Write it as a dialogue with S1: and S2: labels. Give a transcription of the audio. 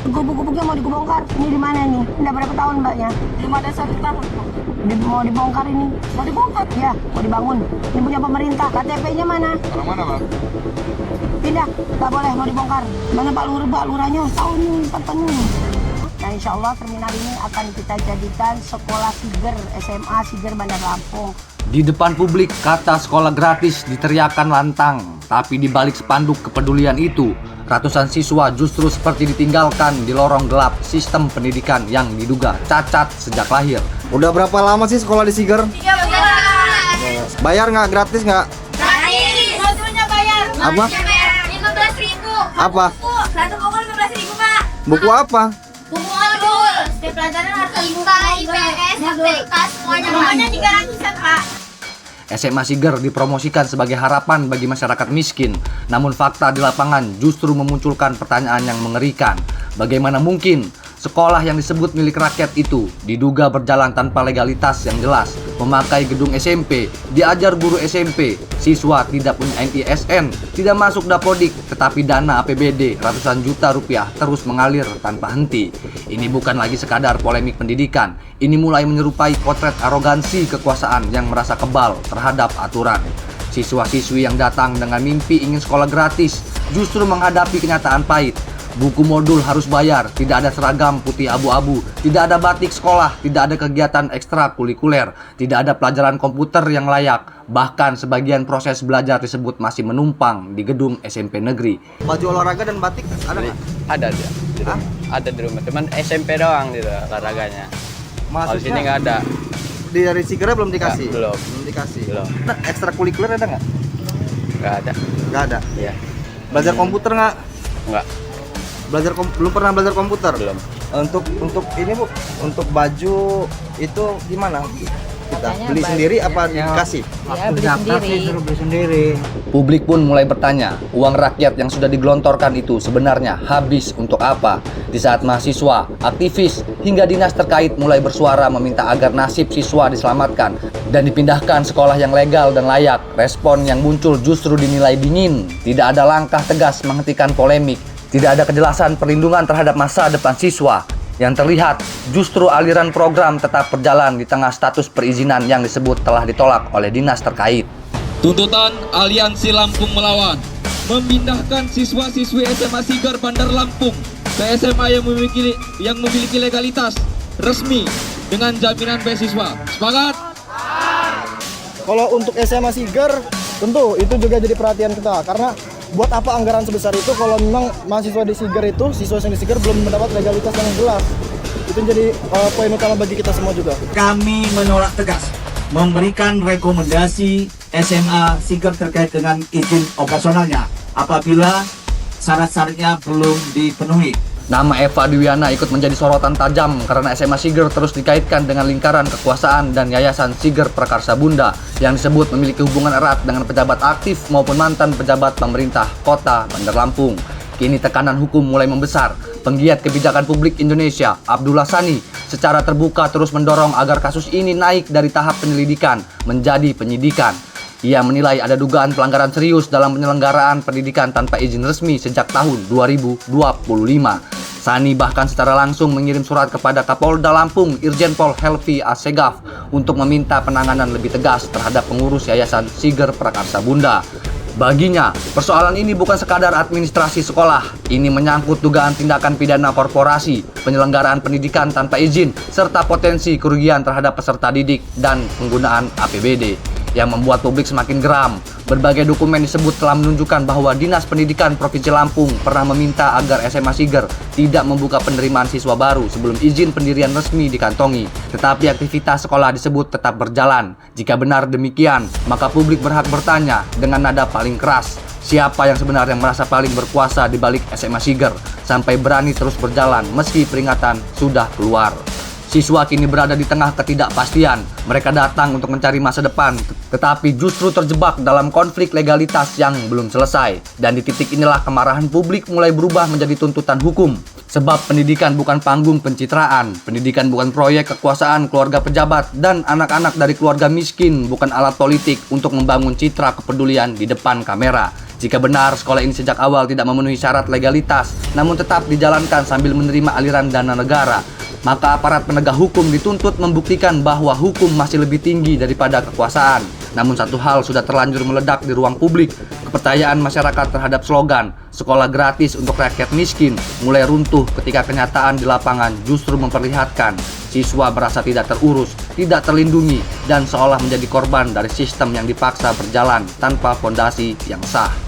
S1: Gubuk-gubuknya mau dibongkar. Ini di mana nih? Udah berapa tahun mbaknya?
S2: Belum ada 1 tahun.
S1: Mau dibongkar ini.
S2: Mau dibongkar?
S1: Ya, mau dibangun. Ini punya pemerintah. KTP-nya mana?
S3: Orang mana, Bang?
S1: Pindah. Nggak boleh, mau dibongkar. Mana Pak Lurah? Pak Lurahnya tahu nih, kapan nih. Nah, insya Allah terminal ini akan kita jadikan sekolah Siger, SMA Siger Bandar Lampung.
S4: Di depan publik, kata sekolah gratis diteriakan lantang. Tapi di balik spanduk kepedulian itu, ratusan siswa justru seperti ditinggalkan di lorong gelap sistem pendidikan yang diduga cacat sejak lahir.
S3: Udah berapa lama sih sekolah di Siger?
S2: 3 bulan.
S3: Bayar nggak? Gratis nggak?
S2: Gratis. Modulnya bayar.
S3: Apa?
S2: Bayar 15.000.
S3: Apa?
S2: Satu buku 15.000, Pak.
S3: Buku apa?
S2: Buku modul. Setiap pelajaran harus IPA, IPS, TK, semuanya 300-an, Pak.
S4: SMA Siger dipromosikan sebagai harapan bagi masyarakat miskin. Namun fakta di lapangan justru memunculkan pertanyaan yang mengerikan. Bagaimana mungkin sekolah yang disebut milik rakyat itu diduga berjalan tanpa legalitas yang jelas, memakai gedung SMP, diajar guru SMP, siswa tidak punya NISN, tidak masuk Dapodik, tetapi dana APBD ratusan juta rupiah terus mengalir tanpa henti. Ini bukan lagi sekadar polemik pendidikan, ini mulai menyerupai potret arogansi kekuasaan yang merasa kebal terhadap aturan. Siswa-siswi yang datang dengan mimpi ingin sekolah gratis justru menghadapi kenyataan pahit. Buku modul harus bayar, tidak ada seragam putih abu-abu, tidak ada batik sekolah, tidak ada kegiatan ekstrakurikuler, tidak ada pelajaran komputer yang layak. Bahkan sebagian proses belajar tersebut masih menumpang di gedung SMP negeri.
S3: Baju olahraga dan batik ada nggak?
S5: Ada dia di rumah. Ada di rumah, cuman SMP doang gitu olahraganya. Kalau sini nggak ada.
S3: Dari Sigernya belum dikasih?
S5: Belum.
S3: Belum dikasih?
S5: Belum.
S3: Nah, ekstrakurikuler ada nggak?
S5: Nggak ada.
S3: Nggak ada?
S5: Iya.
S3: Belajar komputer nggak?
S5: Nggak.
S3: Belum pernah belajar komputer?
S5: Belum.
S3: Untuk ini Bu, untuk baju itu gimana? Kita beli sendiri apa dikasih?
S6: Ya, beli sendiri.
S4: Publik pun mulai bertanya, uang rakyat yang sudah digelontorkan itu sebenarnya habis untuk apa? Di saat mahasiswa, aktivis, hingga dinas terkait mulai bersuara meminta agar nasib siswa diselamatkan dan dipindahkan sekolah yang legal dan layak, respon yang muncul justru dinilai dingin. Tidak ada langkah tegas menghentikan polemik, tidak ada kejelasan perlindungan terhadap masa depan siswa. Yang terlihat justru aliran program tetap berjalan di tengah status perizinan yang disebut telah ditolak oleh dinas terkait.
S7: Tuntutan Aliansi Lampung Melawan memindahkan siswa-siswi SMA Siger Bandar Lampung ke SMA yang memiliki legalitas resmi dengan jaminan beasiswa. Semangat!
S8: Kalau untuk SMA Siger, tentu itu juga jadi perhatian kita karena buat apa anggaran sebesar itu kalau memang mahasiswa di Siger itu, siswa yang di Siger belum mendapat legalitas yang jelas. Itu jadi poin utama bagi kita semua juga.
S9: Kami menolak tegas memberikan rekomendasi SMA Siger terkait dengan izin operasionalnya apabila syarat-syaratnya belum dipenuhi.
S4: Nama Eva Dwiana ikut menjadi sorotan tajam karena SMA Siger terus dikaitkan dengan lingkaran kekuasaan dan Yayasan Siger Prakarsa Bunda yang disebut memiliki hubungan erat dengan pejabat aktif maupun mantan pejabat pemerintah Kota Bandar Lampung. Kini tekanan hukum mulai membesar. Penggiat kebijakan publik Indonesia, Abdullah Sani, secara terbuka terus mendorong agar kasus ini naik dari tahap penyelidikan menjadi penyidikan. Ia menilai ada dugaan pelanggaran serius dalam penyelenggaraan pendidikan tanpa izin resmi sejak tahun 2025. Sani bahkan secara langsung mengirim surat kepada Kapolda Lampung Irjen Pol Helvi Assegaf untuk meminta penanganan lebih tegas terhadap pengurus Yayasan Siger Prakarsa Bunda. Baginya, persoalan ini bukan sekadar administrasi sekolah. Ini menyangkut dugaan tindakan pidana korporasi, penyelenggaraan pendidikan tanpa izin, serta potensi kerugian terhadap peserta didik dan penggunaan APBD. Yang membuat publik semakin geram. Berbagai dokumen disebut telah menunjukkan bahwa Dinas Pendidikan Provinsi Lampung pernah meminta agar SMA Siger tidak membuka penerimaan siswa baru sebelum izin pendirian resmi dikantongi. Tetapi aktivitas sekolah disebut tetap berjalan. Jika benar demikian, maka publik berhak bertanya dengan nada paling keras, siapa yang sebenarnya merasa paling berkuasa di balik SMA Siger sampai berani terus berjalan meski peringatan sudah keluar. Siswa kini berada di tengah ketidakpastian. Mereka datang untuk mencari masa depan, tetapi justru terjebak dalam konflik legalitas yang belum selesai. Dan di titik inilah kemarahan publik mulai berubah menjadi tuntutan hukum. Sebab pendidikan bukan panggung pencitraan, pendidikan bukan proyek kekuasaan keluarga pejabat, dan anak-anak dari keluarga miskin bukan alat politik untuk membangun citra kepedulian di depan kamera. Jika benar sekolah ini sejak awal tidak memenuhi syarat legalitas, namun tetap dijalankan sambil menerima aliran dana negara, maka aparat penegak hukum dituntut membuktikan bahwa hukum masih lebih tinggi daripada kekuasaan. Namun satu hal sudah terlanjur meledak di ruang publik, kepercayaan masyarakat terhadap slogan sekolah gratis untuk rakyat miskin mulai runtuh ketika kenyataan di lapangan justru memperlihatkan siswa merasa tidak terurus, tidak terlindungi, dan seolah menjadi korban dari sistem yang dipaksa berjalan tanpa fondasi yang sah.